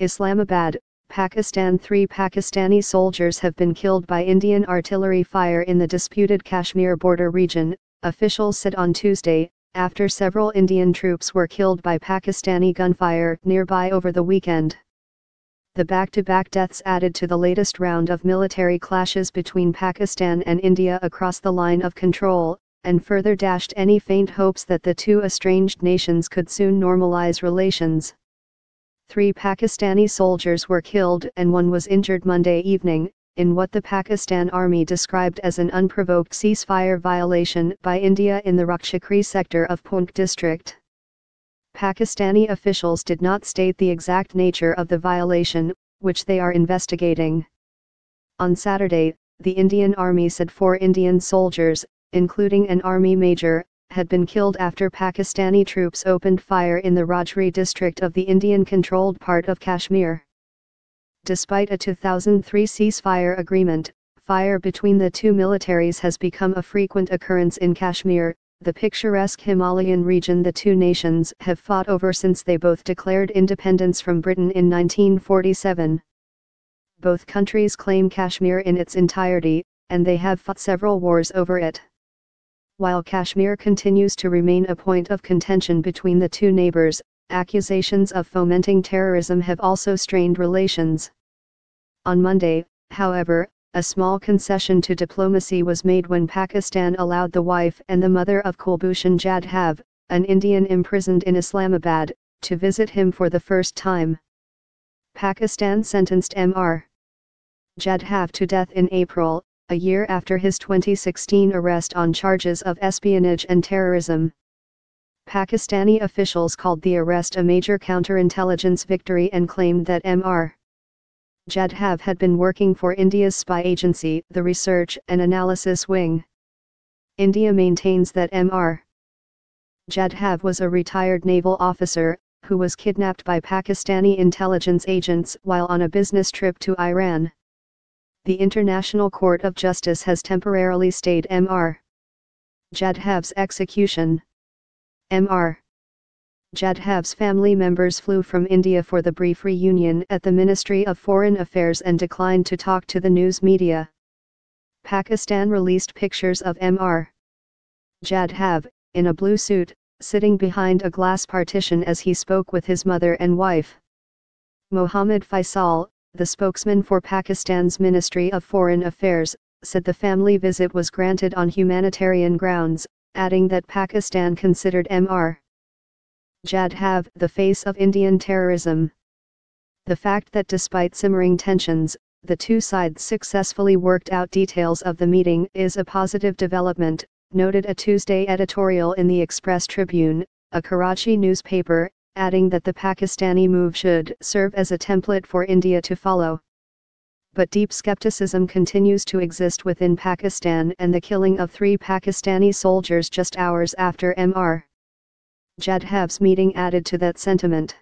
Islamabad, Pakistan. 3 Pakistani soldiers have been killed by Indian artillery fire in the disputed Kashmir border region, officials said on Tuesday, after several Indian troops were killed by Pakistani gunfire nearby over the weekend. The back-to-back deaths added to the latest round of military clashes between Pakistan and India across the line of control, and further dashed any faint hopes that the two estranged nations could soon normalize relations. 3 Pakistani soldiers were killed and 1 was injured Monday evening, in what the Pakistan Army described as an unprovoked ceasefire violation by India in the Rakshakri sector of Poonch district. Pakistani officials did not state the exact nature of the violation, which they are investigating. On Saturday, the Indian Army said 4 Indian soldiers, including an army major, had been killed after Pakistani troops opened fire in the Rajri district of the Indian-controlled part of Kashmir. Despite a 2003 ceasefire agreement, fire between the two militaries has become a frequent occurrence in Kashmir, the picturesque Himalayan region the two nations have fought over since they both declared independence from Britain in 1947. Both countries claim Kashmir in its entirety, and they have fought several wars over it. While Kashmir continues to remain a point of contention between the two neighbors, accusations of fomenting terrorism have also strained relations. On Monday, however, a small concession to diplomacy was made when Pakistan allowed the wife and the mother of Kulbhushan Jadhav, an Indian imprisoned in Islamabad, to visit him for the first time. Pakistan sentenced Mr. Jadhav to death in April, a year after his 2016 arrest on charges of espionage and terrorism. Pakistani officials called the arrest a major counterintelligence victory and claimed that Mr. Jadhav had been working for India's spy agency, the Research and Analysis Wing. India maintains that Mr. Jadhav was a retired naval officer, who was kidnapped by Pakistani intelligence agents while on a business trip to Iran. The International Court of Justice has temporarily stayed Mr. Jadhav's execution. Mr. Jadhav's family members flew from India for the brief reunion at the Ministry of Foreign Affairs and declined to talk to the news media. Pakistan released pictures of Mr. Jadhav, in a blue suit, sitting behind a glass partition as he spoke with his mother and wife. Mohammad Faisal, the spokesman for Pakistan's Ministry of Foreign Affairs, said the family visit was granted on humanitarian grounds, adding that Pakistan considered Mr. Jadhav the face of Indian terrorism. The fact that despite simmering tensions, the two sides successfully worked out details of the meeting is a positive development, noted a Tuesday editorial in the Express Tribune, a Karachi newspaper, adding that the Pakistani move should serve as a template for India to follow. But deep skepticism continues to exist within Pakistan, and the killing of 3 Pakistani soldiers just hours after Mr. Jadhav's meeting added to that sentiment.